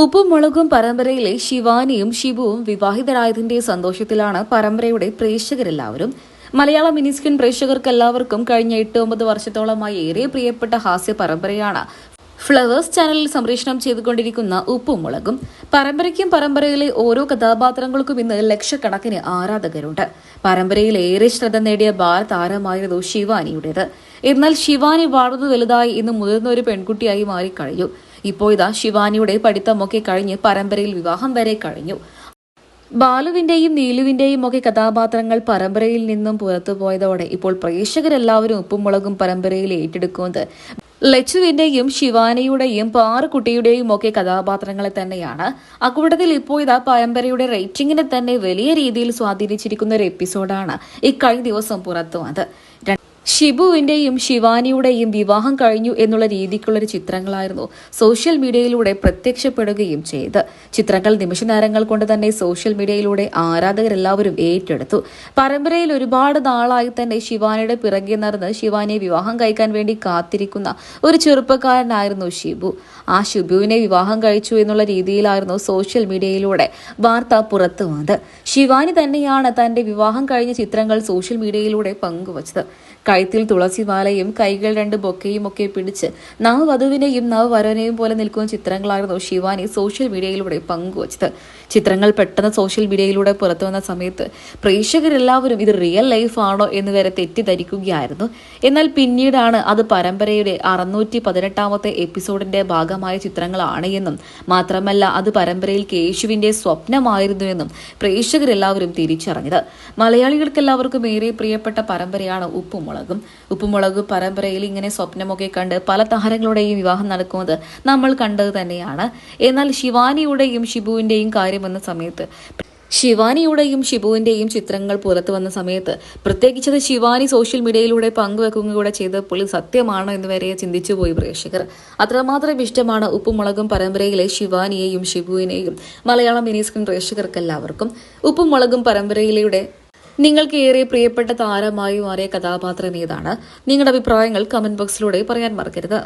ഉപ്പും മുളകും പരമ്പരയിലെ ശിവാനിയും ഷിബുവും വിവാഹിതരായതിന്റെ സന്തോഷത്തിലാണ് പരമ്പരയുടെ പ്രേക്ഷകരെല്ലാവരും. മലയാള മിനി സ്ക്രീൻ പ്രേക്ഷകർക്കെല്ലാവർക്കും കഴിഞ്ഞ 8-9 വർഷത്തോളമായി ഏറെ പ്രിയപ്പെട്ട ഹാസ്യ പരമ്പരയാണ് ഫ്ലവേഴ്സ് ചാനലിൽ സംപ്രേഷണം ചെയ്തുകൊണ്ടിരിക്കുന്ന ഉപ്പും മുളകും. പരമ്പരയിലെ ഓരോ കഥാപാത്രങ്ങൾക്കും ഇന്ന് ലക്ഷക്കണക്കിന് ആരാധകരുണ്ട്. പരമ്പരയിൽ ഏറെ ശ്രദ്ധ നേടിയ ബാലതാരമായിരുന്നു ശിവാനിയുടേത്. എന്നാൽ ശിവാനി വളർന്നു വലുതായി ഇന്ന് മുതിർന്ന ഒരു പെൺകുട്ടിയായി മാറിക്കഴിഞ്ഞു. ഇപ്പോൾ ഇതാ ശിവാനിയുടെ പഠിത്തമൊക്കെ കഴിഞ്ഞ് പരമ്പരയിൽ വിവാഹം വരെ കഴിഞ്ഞു. ബാലുവിന്റെയും നീലുവിന്റെയും ഒക്കെ കഥാപാത്രങ്ങൾ പരമ്പരയിൽ നിന്നും പുറത്തുപോയതോടെ ഇപ്പോൾ പ്രേക്ഷകരെല്ലാവരും ഉപ്പും മുളകും പരമ്പരയിൽ ഏറ്റെടുക്കുന്നത് ലച്ചുവിന്റെയും ശിവാനിയുടെയും പാറുകുട്ടിയുടെയും ഒക്കെ കഥാപാത്രങ്ങളെ തന്നെയാണ്. അക്കൂട്ടത്തിൽ ഇപ്പോൾ ഇതാ പരമ്പരയുടെ റേറ്റിംഗിനെ തന്നെ വലിയ രീതിയിൽ സ്വാധീനിച്ചിരിക്കുന്ന ഒരു എപ്പിസോഡാണ് ഇക്കഴിഞ്ഞ ദിവസം പുറത്തു വന്നത്. ഷിബുവിന്റെയും ശിവാനിയുടെയും വിവാഹം കഴിഞ്ഞു എന്നുള്ള രീതിക്കുള്ളൊരു ചിത്രങ്ങളായിരുന്നു സോഷ്യൽ മീഡിയയിലൂടെ പ്രത്യക്ഷപ്പെടുകയും ചെയ്ത്. ചിത്രങ്ങൾ നിമിഷനേരങ്ങൾ കൊണ്ട് തന്നെ സോഷ്യൽ മീഡിയയിലൂടെ ആരാധകരെല്ലാവരും ഏറ്റെടുത്തു. പരമ്പരയിൽ ഒരുപാട് നാളായി തന്നെ ശിവാനിയുടെ പിറകെ നടന്ന് ശിവാനിയെ വിവാഹം കഴിക്കാൻ വേണ്ടി കാത്തിരിക്കുന്ന ഒരു ചെറുപ്പക്കാരനായിരുന്നു ഷിബു. ആ ഷിബുവിനെ വിവാഹം കഴിച്ചു എന്നുള്ള രീതിയിലായിരുന്നു സോഷ്യൽ മീഡിയയിലൂടെ വാർത്ത പുറത്തു വന്നത്. ശിവാനി തന്നെയാണ് തന്റെ വിവാഹം കഴിഞ്ഞ ചിത്രങ്ങൾ സോഷ്യൽ മീഡിയയിലൂടെ പങ്കുവച്ചത്. കഴുത്തിൽ തുളസിമാലയും കൈകൾ 2 ബൊക്കയും ഒക്കെ പിടിച്ച് നവവധുവിനെയും നവവരനെയും പോലെ നിൽക്കുന്ന ചിത്രങ്ങളായിരുന്നു ശിവാനി സോഷ്യൽ മീഡിയയിലൂടെ പങ്കുവച്ചത്. ചിത്രങ്ങൾ പെട്ടെന്ന് സോഷ്യൽ മീഡിയയിലൂടെ പുറത്തു വന്ന സമയത്ത് പ്രേക്ഷകരെല്ലാവരും ഇത് റിയൽ ലൈഫ് ആണോ എന്ന് വരെ തെറ്റിദ്ധരിക്കുകയായിരുന്നു. എന്നാൽ പിന്നീടാണ് അത് പരമ്പരയുടെ 618ാമത്തെ എപ്പിസോഡിന്റെ ഭാഗമായ ചിത്രങ്ങളാണ് എന്നും മാത്രമല്ല അത് പരമ്പരയിൽ കേശുവിന്റെ സ്വപ്നമായിരുന്നു എന്നും പ്രേക്ഷകരെല്ലാവരും തിരിച്ചറിഞ്ഞത്. മലയാളികൾക്കെല്ലാവർക്കും ഏറെ പ്രിയപ്പെട്ട പരമ്പരയാണ് ഉപ്പുമുളകും പരമ്പരയിൽ ഇങ്ങനെ സ്വപ്നമൊക്കെ കണ്ട് പല താരങ്ങളുടെയും വിവാഹം നടക്കുന്നത് നമ്മൾ കണ്ടത് തന്നെയാണ്. എന്നാൽ ശിവാനിയുടെയും ഷിബുവിന്റെയും കാര്യം വന്ന സമയത്ത് ശിവാനിയുടെയും ഷിബുവിന്റെയും ചിത്രങ്ങൾ പുറത്തു വന്ന സമയത്ത് പ്രത്യേകിച്ചത് ശിവാനി സോഷ്യൽ മീഡിയയിലൂടെ പങ്കുവെക്കുക കൂടെ ചെയ്തപ്പോൾ സത്യമാണോ എന്ന് വരെ ചിന്തിച്ചുപോയി പ്രേക്ഷകർ. അത്രമാത്രം ഇഷ്ടമാണ് ഉപ്പുമുളകും പരമ്പരയിലെ ശിവാനിയെയും ഷിബുവിനെയും മലയാളം മിനി സ്ക്രീൻ പ്രേക്ഷകർക്കെല്ലാവർക്കും. ഉപ്പുമുളകും പരമ്പരയിലൂടെ നിങ്ങൾക്ക് ഏറെ പ്രിയപ്പെട്ട താരമായി മാറിയ കഥാപാത്രം ഏതാണ്? നിങ്ങളുടെ അഭിപ്രായങ്ങൾ കമന്റ് ബോക്സിലൂടെ പറയാൻ മറക്കരുത്.